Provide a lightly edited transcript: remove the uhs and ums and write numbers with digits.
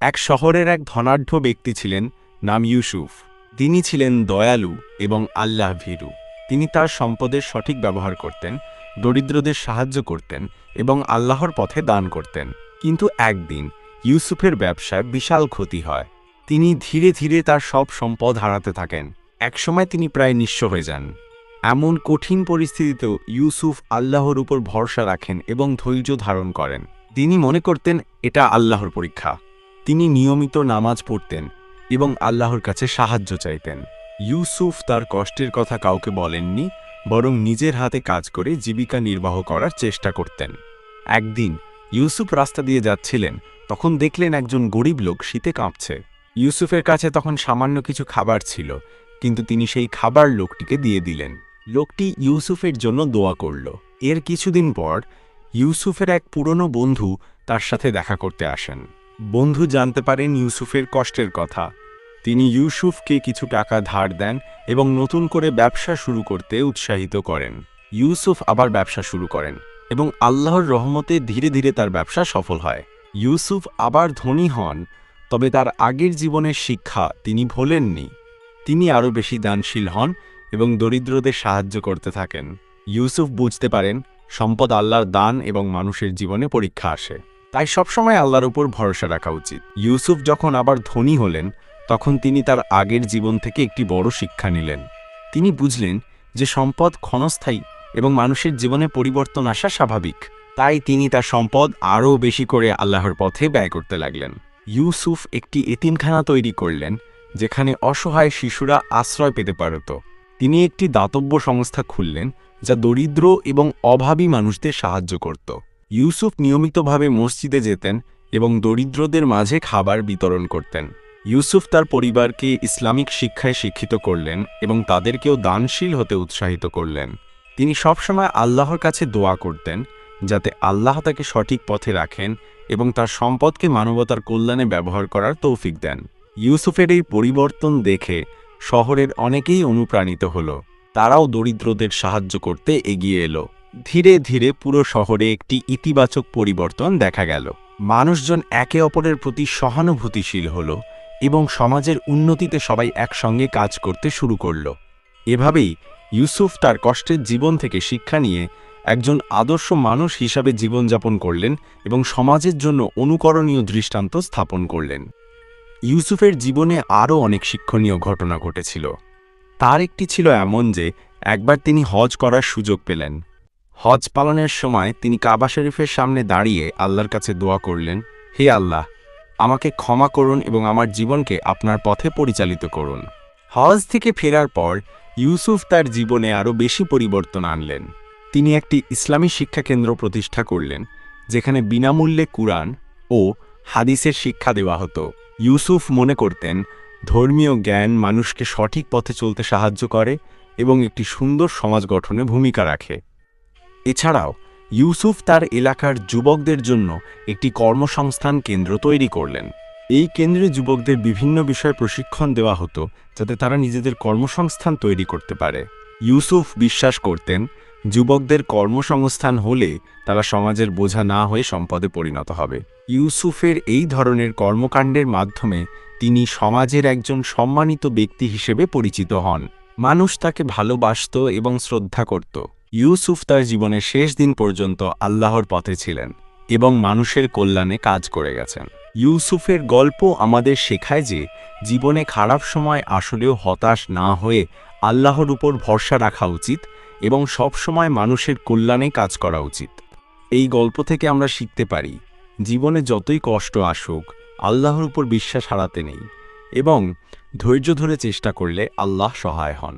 এক শহরের এক ধনাঢ্য ব্যক্তি ছিলেন, নাম ইউসুফ। তিনি ছিলেন দয়ালু এবং আল্লাহ ভীরু। তিনি তার সম্পদের সঠিক ব্যবহার করতেন, দরিদ্রদের সাহায্য করতেন এবং আল্লাহর পথে দান করতেন। কিন্তু একদিন ইউসুফের ব্যবসায় বিশাল ক্ষতি হয়। তিনি ধীরে ধীরে তার সব সম্পদ হারাতে থাকেন। একসময় তিনি প্রায় নিঃস্ব হয়ে যান। এমন কঠিন পরিস্থিতিতেও ইউসুফ আল্লাহর উপর ভরসা রাখেন এবং ধৈর্য ধারণ করেন। তিনি মনে করতেন এটা আল্লাহর পরীক্ষা। তিনি নিয়মিত নামাজ পড়তেন এবং আল্লাহর কাছে সাহায্য চাইতেন। ইউসুফ তার কষ্টের কথা কাউকে বলেননি, বরং নিজের হাতে কাজ করে জীবিকা নির্বাহ করার চেষ্টা করতেন। একদিন ইউসুফ রাস্তা দিয়ে যাচ্ছিলেন, তখন দেখলেন একজন গরিব লোক শীতে কাঁপছে। ইউসুফের কাছে তখন সামান্য কিছু খাবার ছিল, কিন্তু তিনি সেই খাবার লোকটিকে দিয়ে দিলেন। লোকটি ইউসুফের জন্য দোয়া করল। এর কিছুদিন পর ইউসুফের এক পুরনো বন্ধু তার সাথে দেখা করতে আসেন। বন্ধু জানতে পারেন ইউসুফের কষ্টের কথা। তিনি ইউসুফকে কিছু টাকা ধার দেন এবং নতুন করে ব্যবসা শুরু করতে উৎসাহিত করেন। ইউসুফ আবার ব্যবসা শুরু করেন এবং আল্লাহর রহমতে ধীরে ধীরে তার ব্যবসা সফল হয়। ইউসুফ আবার ধনী হন, তবে তার আগের জীবনের শিক্ষা তিনি ভোলেননি। তিনি আরও বেশি দানশীল হন এবং দরিদ্রদের সাহায্য করতে থাকেন। ইউসুফ বুঝতে পারেন সম্পদ আল্লাহর দান এবং মানুষের জীবনে পরীক্ষা আসে, তাই সবসময় আল্লাহর উপর ভরসা রাখা উচিত। ইউসুফ যখন আবার ধনী হলেন, তখন তিনি তার আগের জীবন থেকে একটি বড় শিক্ষা নিলেন। তিনি বুঝলেন যে সম্পদ ক্ষণস্থায়ী এবং মানুষের জীবনে পরিবর্তন আসা স্বাভাবিক। তাই তিনি তার সম্পদ আরও বেশি করে আল্লাহর পথে ব্যয় করতে লাগলেন। ইউসুফ একটি এতিমখানা তৈরি করলেন, যেখানে অসহায় শিশুরা আশ্রয় পেতে পারত। তিনি একটি দাতব্য সংস্থা খুললেন, যা দরিদ্র এবং অভাবী মানুষদের সাহায্য করত। ইউসুফ নিয়মিতভাবে মসজিদে যেতেন এবং দরিদ্রদের মাঝে খাবার বিতরণ করতেন। ইউসুফ তার পরিবারকে ইসলামিক শিক্ষায় শিক্ষিত করলেন এবং তাদেরকেও দানশীল হতে উৎসাহিত করলেন। তিনি সবসময় আল্লাহর কাছে দোয়া করতেন, যাতে আল্লাহ তাকে সঠিক পথে রাখেন এবং তার সম্পদকে মানবতার কল্যাণে ব্যবহার করার তৌফিক দেন। ইউসুফের এই পরিবর্তন দেখে শহরের অনেকেই অনুপ্রাণিত হল। তারাও দরিদ্রদের সাহায্য করতে এগিয়ে এলো। ধীরে ধীরে পুরো শহরে একটি ইতিবাচক পরিবর্তন দেখা গেল। মানুষজন একে অপরের প্রতি সহানুভূতিশীল হল এবং সমাজের উন্নতিতে সবাই একসঙ্গে কাজ করতে শুরু করল। এভাবেই ইউসুফ তার কষ্টের জীবন থেকে শিক্ষা নিয়ে একজন আদর্শ মানুষ হিসাবে জীবনযাপন করলেন এবং সমাজের জন্য অনুকরণীয় দৃষ্টান্ত স্থাপন করলেন। ইউসুফের জীবনে আরও অনেক শিক্ষণীয় ঘটনা ঘটেছিল। তার একটি ছিল এমন যে একবার তিনি হজ করার সুযোগ পেলেন। হজ পালনের সময় তিনি কাবা শরীফের সামনে দাঁড়িয়ে আল্লাহর কাছে দোয়া করলেন, হে আল্লাহ, আমাকে ক্ষমা করুন এবং আমার জীবনকে আপনার পথে পরিচালিত করুন। হজ থেকে ফেরার পর ইউসুফ তার জীবনে আরও বেশি পরিবর্তন আনলেন। তিনি একটি ইসলামী শিক্ষাকেন্দ্র প্রতিষ্ঠা করলেন, যেখানে বিনামূল্যে কুরআন ও হাদিসের শিক্ষা দেওয়া হতো। ইউসুফ মনে করতেন ধর্মীয় জ্ঞান মানুষকে সঠিক পথে চলতে সাহায্য করে এবং একটি সুন্দর সমাজ গঠনে ভূমিকা রাখে। এছাড়াও ইউসুফ তার এলাকার যুবকদের জন্য একটি কর্মসংস্থান কেন্দ্র তৈরি করলেন। এই কেন্দ্রে যুবকদের বিভিন্ন বিষয়ে প্রশিক্ষণ দেওয়া হতো, যাতে তারা নিজেদের কর্মসংস্থান তৈরি করতে পারে। ইউসুফ বিশ্বাস করতেন যুবকদের কর্মসংস্থান হলে তারা সমাজের বোঝা না হয়ে সম্পদে পরিণত হবে। ইউসুফের এই ধরনের কর্মকাণ্ডের মাধ্যমে তিনি সমাজের একজন সম্মানিত ব্যক্তি হিসেবে পরিচিত হন। মানুষ তাকে ভালোবাসত এবং শ্রদ্ধা করত। ইউসুফ তার জীবনের শেষ দিন পর্যন্ত আল্লাহর পথে ছিলেন এবং মানুষের কল্যাণে কাজ করে গেছেন। ইউসুফের গল্প আমাদের শেখায় যে জীবনে খারাপ সময় আসলেও হতাশ না হয়ে আল্লাহর উপর ভরসা রাখা উচিত এবং সব সময় মানুষের কল্যাণে কাজ করা উচিত। এই গল্প থেকে আমরা শিখতে পারি, জীবনে যতই কষ্ট আসুক, আল্লাহর উপর বিশ্বাস হারাতে নেই এবং ধৈর্য ধরে চেষ্টা করলে আল্লাহ সহায় হন।